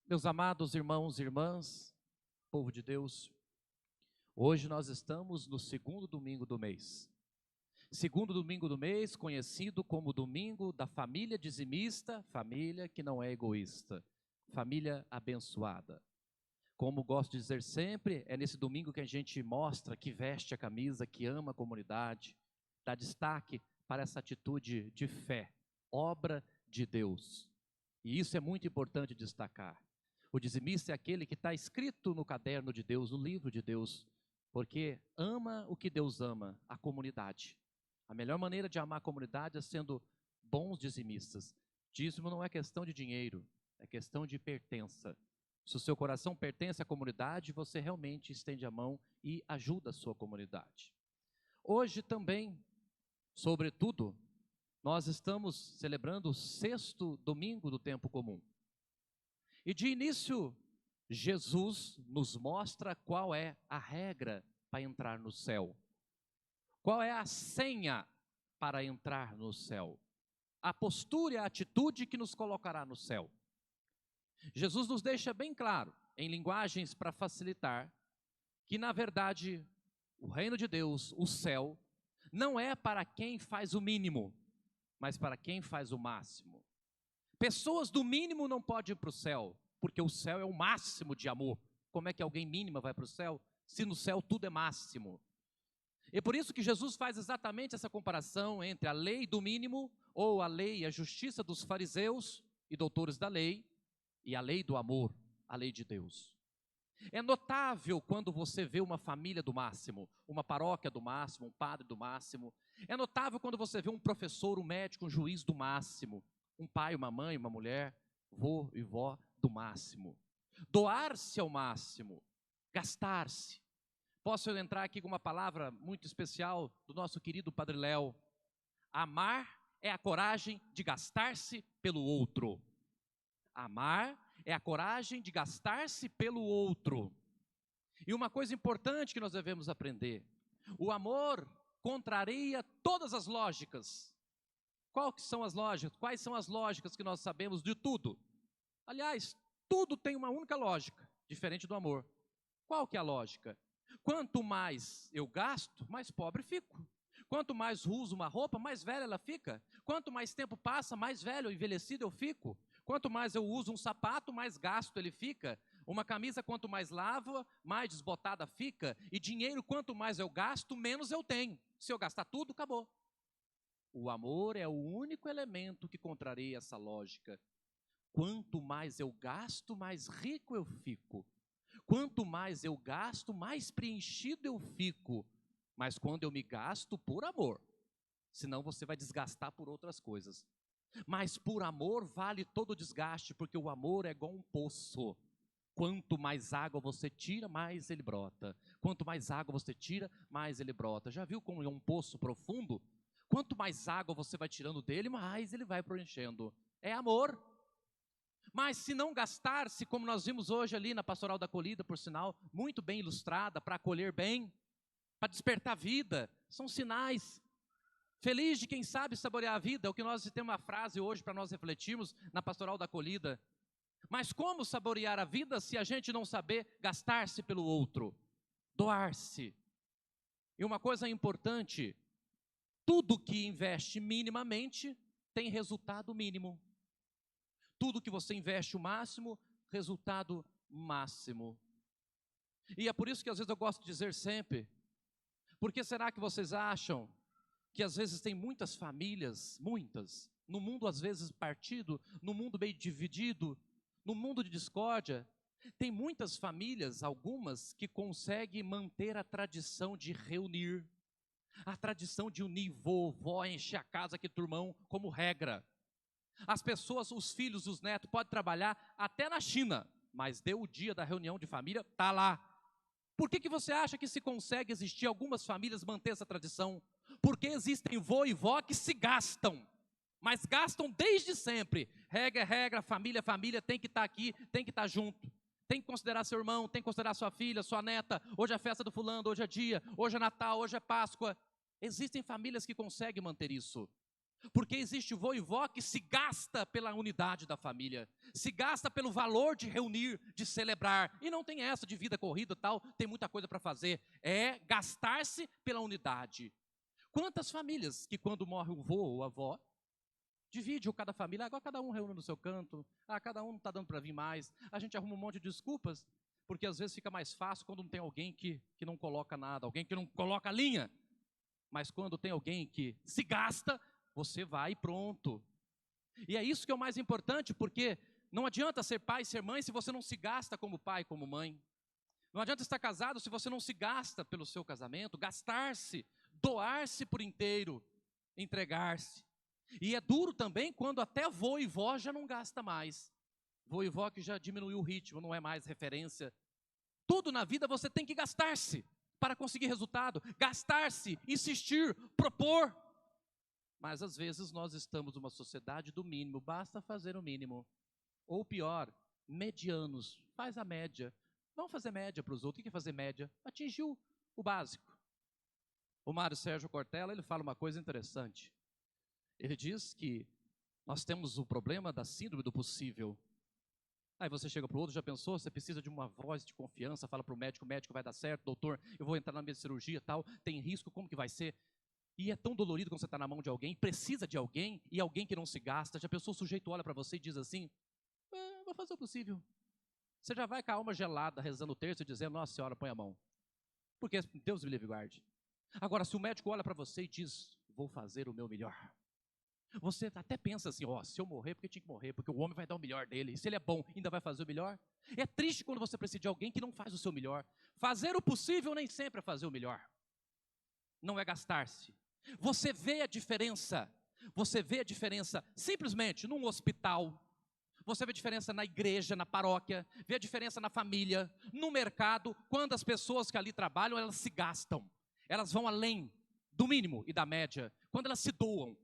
Meus amados irmãos e irmãs, povo de Deus, hoje nós estamos no segundo domingo do mês. Segundo domingo do mês, conhecido como domingo da família dizimista, família que não é egoísta, família abençoada. Como gosto de dizer sempre, é nesse domingo que a gente mostra que veste a camisa, que ama a comunidade, dá destaque para essa atitude de fé, obra de Deus. E isso é muito importante destacar. O dizimista é aquele que está escrito no caderno de Deus, no livro de Deus, porque ama o que Deus ama, a comunidade. A melhor maneira de amar a comunidade é sendo bons dizimistas. Dízimo não é questão de dinheiro, é questão de pertença. Se o seu coração pertence à comunidade, você realmente estende a mão e ajuda a sua comunidade. Hoje também, sobretudo, nós estamos celebrando o sexto domingo do tempo comum. E de início, Jesus nos mostra qual é a regra para entrar no céu. Qual é a senha para entrar no céu? A postura e a atitude que nos colocará no céu. Jesus nos deixa bem claro, em linguagens para facilitar, que na verdade o reino de Deus, o céu, não é para quem faz o mínimo, mas para quem faz o máximo. Pessoas do mínimo não podem ir para o céu, porque o céu é o máximo de amor. Como é que alguém mínima vai para o céu, se no céu tudo é máximo? E por isso que Jesus faz exatamente essa comparação entre a lei do mínimo, ou a lei e a justiça dos fariseus e doutores da lei, e a lei do amor, a lei de Deus. É notável quando você vê uma família do máximo, uma paróquia do máximo, um padre do máximo. É notável quando você vê um professor, um médico, um juiz do máximo, um pai, uma mãe, uma mulher, vô e vó do máximo. Doar-se ao máximo, gastar-se. Posso eu entrar aqui com uma palavra muito especial do nosso querido Padre Léo? Amar é a coragem de gastar-se pelo outro. Amar é a coragem de gastar-se pelo outro. E uma coisa importante que nós devemos aprender: o amor contraria todas as lógicas. Quais são as lógicas? Quais são as lógicas que nós sabemos de tudo? Aliás, tudo tem uma única lógica, diferente do amor. Qual que é a lógica? Quanto mais eu gasto, mais pobre fico. Quanto mais uso uma roupa, mais velha ela fica. Quanto mais tempo passa, mais velho, envelhecido eu fico. Quanto mais eu uso um sapato, mais gasto ele fica. Uma camisa, quanto mais lavo, mais desbotada fica. E dinheiro, quanto mais eu gasto, menos eu tenho. Se eu gastar tudo, acabou. O amor é o único elemento que contraria essa lógica. Quanto mais eu gasto, mais rico eu fico. Quanto mais eu gasto, mais preenchido eu fico. Mas quando eu me gasto por amor, senão você vai desgastar por outras coisas. Mas por amor vale todo o desgaste, porque o amor é igual um poço. Quanto mais água você tira, mais ele brota. Quanto mais água você tira, mais ele brota. Já viu como é um poço profundo? Quanto mais água você vai tirando dele, mais ele vai preenchendo. É amor. Mas se não gastar-se, como nós vimos hoje ali na Pastoral da Acolhida, por sinal, muito bem ilustrada, para acolher bem, para despertar vida, são sinais. Feliz de quem sabe saborear a vida, é o que nós temos uma frase hoje para nós refletirmos na Pastoral da Acolhida. Mas como saborear a vida se a gente não saber gastar-se pelo outro, doar-se? E uma coisa importante, tudo que investe minimamente tem resultado mínimo. Tudo que você investe o máximo, resultado máximo. E é por isso que às vezes eu gosto de dizer sempre, por que será que vocês acham que às vezes tem muitas famílias, muitas, no mundo às vezes partido, no mundo meio dividido, no mundo de discórdia, tem muitas famílias, algumas, que conseguem manter a tradição de reunir, a tradição de unir vovó, encher a casa aqui, turmão, como regra. As pessoas, os filhos, os netos, podem trabalhar até na China, mas deu o dia da reunião de família, está lá. Por que você acha que se consegue existir algumas famílias manter essa tradição? Porque existem vô e vó que se gastam, mas gastam desde sempre. Regra é regra, família é família, tem que estar aqui, tem que estar junto. Tem que considerar seu irmão, tem que considerar sua filha, sua neta. Hoje é festa do fulano, hoje é dia, hoje é Natal, hoje é Páscoa. Existem famílias que conseguem manter isso. Porque existe vô e vó que se gasta pela unidade da família, se gasta pelo valor de reunir, de celebrar, e não tem essa de vida corrida e tal, tem muita coisa para fazer, é gastar-se pela unidade. Quantas famílias que quando morre o vô ou a avó, divide cada família, agora cada um reúne no seu canto, cada um não está dando para vir mais, a gente arruma um monte de desculpas, porque às vezes fica mais fácil quando não tem alguém que não coloca nada, alguém que não coloca a linha, mas quando tem alguém que se gasta, você vai e pronto. E é isso que é o mais importante, porque não adianta ser pai e ser mãe se você não se gasta como pai e como mãe. Não adianta estar casado se você não se gasta pelo seu casamento, gastar-se, doar-se por inteiro, entregar-se. E é duro também quando até vô e vó já não gasta mais. Vô e vó que já diminuiu o ritmo, não é mais referência. Tudo na vida você tem que gastar-se para conseguir resultado. Gastar-se, insistir, propor. Mas às vezes nós estamos numa sociedade do mínimo, basta fazer o mínimo. Ou pior, medianos, faz a média. Vamos fazer média para os outros. O que é fazer média? Atingiu o básico. O Mário Sérgio Cortella, ele fala uma coisa interessante. Ele diz que nós temos o problema da síndrome do possível. Aí você chega para o outro, já pensou? Você precisa de uma voz de confiança, fala para o médico vai dar certo, doutor, eu vou entrar na minha cirurgia tal, tem risco, como que vai ser? E é tão dolorido quando você está na mão de alguém, precisa de alguém, e alguém que não se gasta. Já pensou, o sujeito olha para você e diz assim, vou fazer o possível. Você já vai com a alma gelada, rezando o terço e dizendo, nossa senhora, põe a mão. Porque Deus me livre e guarde. Agora, se o médico olha para você e diz, vou fazer o meu melhor. Você até pensa assim, se eu morrer, porque tinha que morrer, porque o homem vai dar o melhor dele, e se ele é bom, ainda vai fazer o melhor. É triste quando você precisa de alguém que não faz o seu melhor. Fazer o possível nem sempre é fazer o melhor. Não é gastar-se. Você vê a diferença simplesmente num hospital, você vê a diferença na igreja, na paróquia, vê a diferença na família, no mercado, quando as pessoas que ali trabalham, elas se gastam, elas vão além do mínimo e da média, quando elas se doam.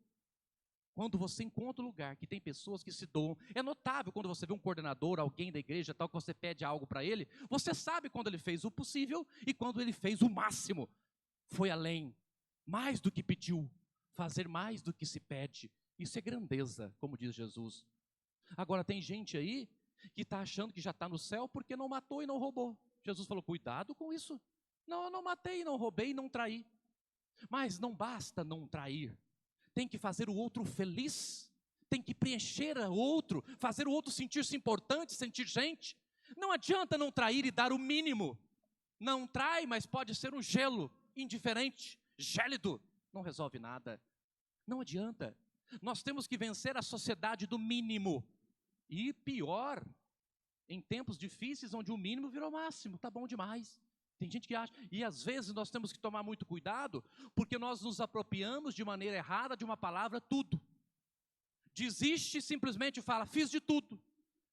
Quando você encontra um lugar que tem pessoas que se doam, é notável quando você vê um coordenador, alguém da igreja, tal, que você pede algo para ele, você sabe quando ele fez o possível e quando ele fez o máximo. Foi além, mais do que pediu, fazer mais do que se pede. Isso é grandeza, como diz Jesus. Agora tem gente aí que está achando que já está no céu porque não matou e não roubou. Jesus falou, cuidado com isso. Não, eu não matei, não roubei, não traí. Mas não basta não trair. Tem que fazer o outro feliz, tem que preencher o outro, fazer o outro sentir-se importante, sentir gente. Não adianta não trair e dar o mínimo. Não trai, mas pode ser um gelo, indiferente, gélido, não resolve nada. Não adianta. Nós temos que vencer a sociedade do mínimo. E pior, em tempos difíceis onde o mínimo virou máximo, tá bom demais. Tem gente que acha, e às vezes nós temos que tomar muito cuidado, porque nós nos apropriamos de maneira errada de uma palavra tudo. Desiste simplesmente fala, fiz de tudo.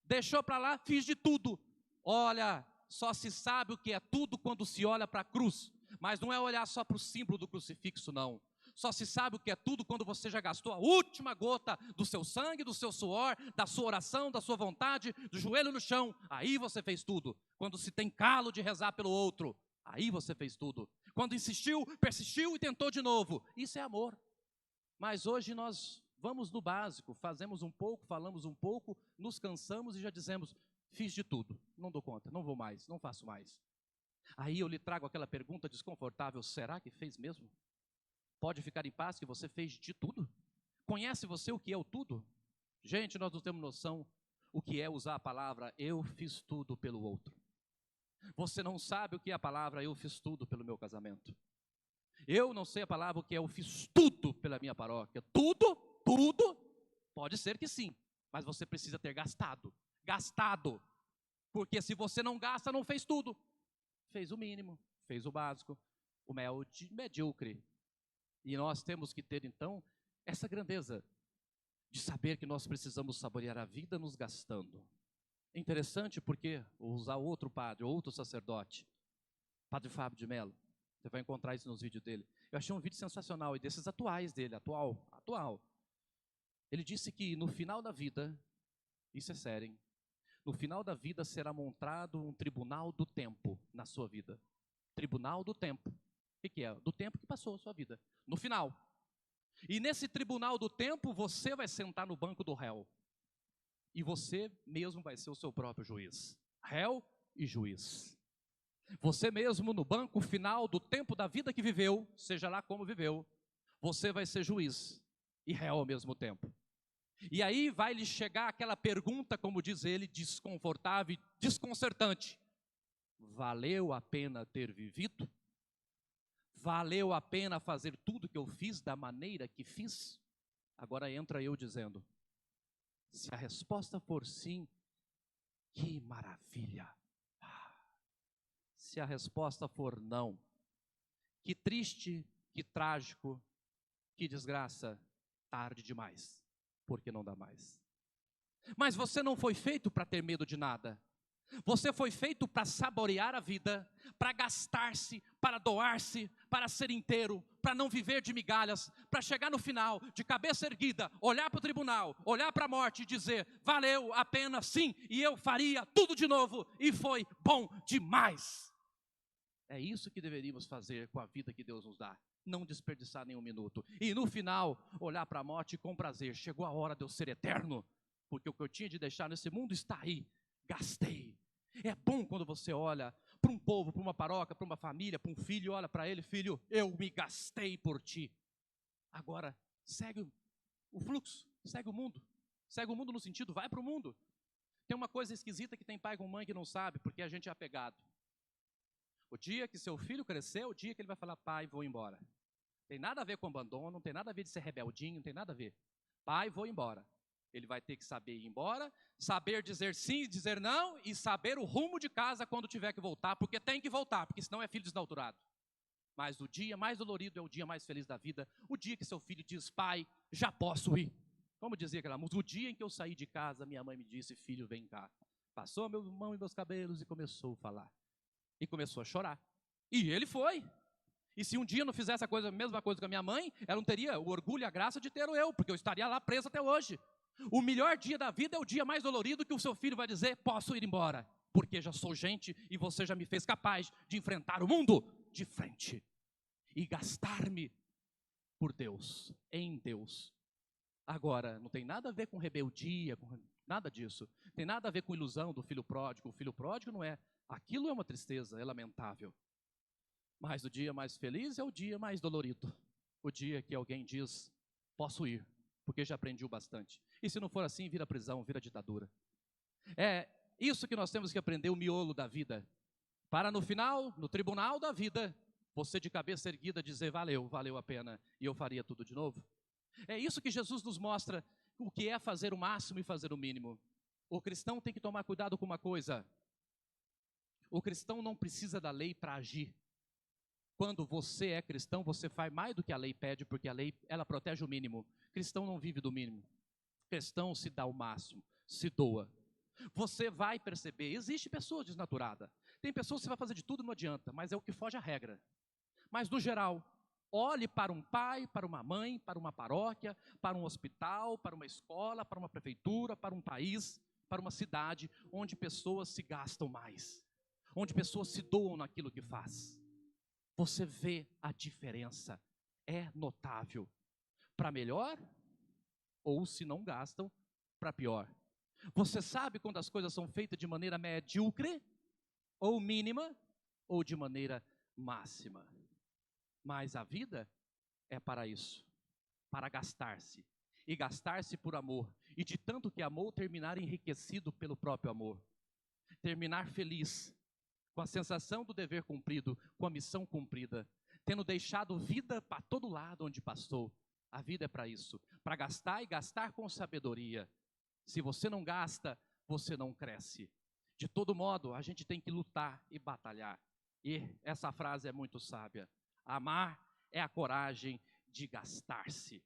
Deixou para lá, fiz de tudo. Olha, só se sabe o que é tudo quando se olha para a cruz. Mas não é olhar só para o símbolo do crucifixo, não. Só se sabe o que é tudo quando você já gastou a última gota do seu sangue, do seu suor, da sua oração, da sua vontade, do joelho no chão. Aí você fez tudo. Quando se tem calo de rezar pelo outro, aí você fez tudo. Quando insistiu, persistiu e tentou de novo. Isso é amor. Mas hoje nós vamos no básico, fazemos um pouco, falamos um pouco, nos cansamos e já dizemos, fiz de tudo, não dou conta, não vou mais, não faço mais. Aí eu lhe trago aquela pergunta desconfortável, será que fez mesmo? Pode ficar em paz que você fez de tudo? Conhece você o que é o tudo? Gente, nós não temos noção o que é usar a palavra eu fiz tudo pelo outro. Você não sabe o que é a palavra eu fiz tudo pelo meu casamento. Eu não sei a palavra o que é eu fiz tudo pela minha paróquia. Tudo, pode ser que sim, mas você precisa ter gastado. Porque se você não gasta, não fez tudo. Fez o mínimo, fez o básico, o medíocre. E nós temos que ter, então, essa grandeza de saber que nós precisamos saborear a vida nos gastando. É interessante porque, vou usar outro padre, outro sacerdote, Padre Fábio de Mello, você vai encontrar isso nos vídeos dele. Eu achei um vídeo sensacional, e desses atuais dele, atual. Ele disse que no final da vida, isso é sério, hein? No final da vida será montado um tribunal do tempo na sua vida. Tribunal do tempo. O que é? Do tempo que passou a sua vida. No final. E nesse tribunal do tempo, você vai sentar no banco do réu. E você mesmo vai ser o seu próprio juiz. Réu e juiz. Você mesmo no banco final do tempo da vida que viveu, seja lá como viveu, você vai ser juiz e réu ao mesmo tempo. E aí vai lhe chegar aquela pergunta, como diz ele, desconfortável e desconcertante. Valeu a pena ter vivido? Valeu a pena fazer tudo que eu fiz da maneira que fiz? Agora entra eu dizendo, se a resposta for sim, que maravilha. Se a resposta for não, que triste, que trágico, que desgraça, tarde demais, porque não dá mais. Mas você não foi feito para ter medo de nada. Você foi feito para saborear a vida, para gastar-se, para doar-se, para ser inteiro, para não viver de migalhas, para chegar no final, de cabeça erguida, olhar para o tribunal, olhar para a morte e dizer, valeu a pena sim, e eu faria tudo de novo, e foi bom demais. É isso que deveríamos fazer com a vida que Deus nos dá, não desperdiçar nenhum minuto. E no final, olhar para a morte com prazer, chegou a hora de eu ser eterno, porque o que eu tinha de deixar nesse mundo está aí. Gastei. É bom quando você olha para um povo, para uma paróquia, para uma família, para um filho, olha para ele, filho, eu me gastei por ti. Agora, segue o fluxo, segue o mundo. Segue o mundo no sentido, vai para o mundo. Tem uma coisa esquisita que tem pai com mãe que não sabe, porque a gente é apegado. O dia que seu filho crescer, o dia que ele vai falar, pai, vou embora. Tem nada a ver com abandono, não tem nada a ver de ser rebeldinho, não tem nada a ver. Pai, vou embora. Ele vai ter que saber ir embora, saber dizer sim e dizer não, e saber o rumo de casa quando tiver que voltar, porque tem que voltar, porque senão é filho desnaturado. Mas o dia mais dolorido é o dia mais feliz da vida, o dia que seu filho diz, pai, já posso ir. Como dizia aquela música, o dia em que eu saí de casa, minha mãe me disse, filho, vem cá. Passou a mão em meus cabelos e começou a falar. E começou a chorar. E ele foi. E se um dia não fizesse a mesma coisa com a minha mãe, ela não teria o orgulho e a graça de ter eu, porque eu estaria lá preso até hoje. O melhor dia da vida é o dia mais dolorido que o seu filho vai dizer, posso ir embora, porque já sou gente e você já me fez capaz de enfrentar o mundo de frente. E gastar-me por Deus, em Deus. Agora, não tem nada a ver com rebeldia, com nada disso. Tem nada a ver com ilusão do filho pródigo. O filho pródigo não é. Aquilo é uma tristeza, é lamentável. Mas o dia mais feliz é o dia mais dolorido. O dia que alguém diz, posso ir, porque já aprendi o bastante. E se não for assim, vira prisão, vira ditadura. É isso que nós temos que aprender, o miolo da vida. Para no final, no tribunal da vida, você de cabeça erguida dizer, valeu a pena, e eu faria tudo de novo. É isso que Jesus nos mostra, o que é fazer o máximo e fazer o mínimo. O cristão tem que tomar cuidado com uma coisa. O cristão não precisa da lei para agir. Quando você é cristão, você faz mais do que a lei pede, porque a lei, ela protege o mínimo. Cristão não vive do mínimo. Cristão se dá o máximo, se doa. Você vai perceber, existe pessoa desnaturada. Tem pessoas que você vai fazer de tudo e não adianta, mas é o que foge à regra. Mas no geral, olhe para um pai, para uma mãe, para uma paróquia, para um hospital, para uma escola, para uma prefeitura, para um país, para uma cidade, onde pessoas se gastam mais. Onde pessoas se doam naquilo que faz. Você vê a diferença, é notável. Para melhor, ou se não gastam, para pior. Você sabe quando as coisas são feitas de maneira medíocre, ou mínima, ou de maneira máxima. Mas a vida é para isso, para gastar-se. E gastar-se por amor. E de tanto que amou, terminar enriquecido pelo próprio amor. Terminar feliz, com a sensação do dever cumprido, com a missão cumprida, tendo deixado vida para todo lado onde passou. A vida é para isso, para gastar e gastar com sabedoria. Se você não gasta, você não cresce. De todo modo, a gente tem que lutar e batalhar. E essa frase é muito sábia. Amar é a coragem de gastar-se.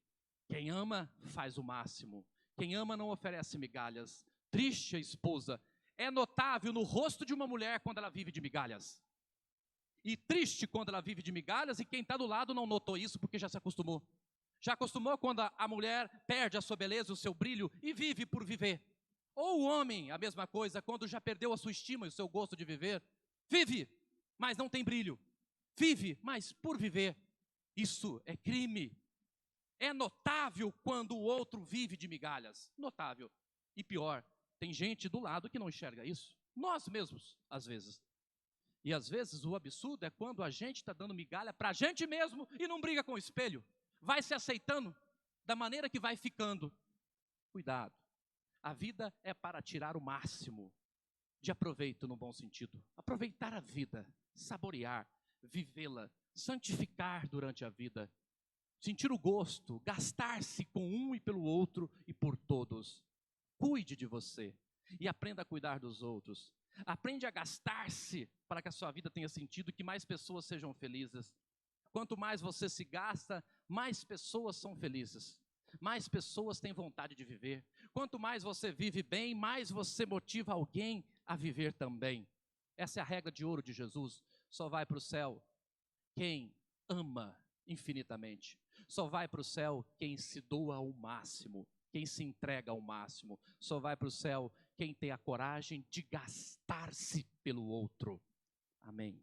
Quem ama faz o máximo. Quem ama não oferece migalhas. Triste a esposa. É notável no rosto de uma mulher quando ela vive de migalhas. E triste quando ela vive de migalhas, e quem está do lado não notou isso porque já se acostumou. Já acostumou quando a mulher perde a sua beleza, o seu brilho e vive por viver. Ou o homem, a mesma coisa, quando já perdeu a sua estima e o seu gosto de viver, vive, mas não tem brilho. Vive, mas por viver. Isso é crime. É notável quando o outro vive de migalhas. Notável. E pior, tem gente do lado que não enxerga isso. Nós mesmos, às vezes. E às vezes o absurdo é quando a gente está dando migalha para a gente mesmo e não briga com o espelho. Vai se aceitando da maneira que vai ficando. Cuidado. A vida é para tirar o máximo de aproveito no bom sentido. Aproveitar a vida, saborear, vivê-la, santificar durante a vida. Sentir o gosto, gastar-se com um e pelo outro e por todos. Cuide de você e aprenda a cuidar dos outros. Aprende a gastar-se para que a sua vida tenha sentido e que mais pessoas sejam felizes. Quanto mais você se gasta, mais pessoas são felizes. Mais pessoas têm vontade de viver. Quanto mais você vive bem, mais você motiva alguém a viver também. Essa é a regra de ouro de Jesus. Só vai para o céu quem ama infinitamente. Só vai para o céu quem se doa ao máximo, quem se entrega ao máximo. Só vai para o céu quem tem a coragem de gastar-se pelo outro. Amém.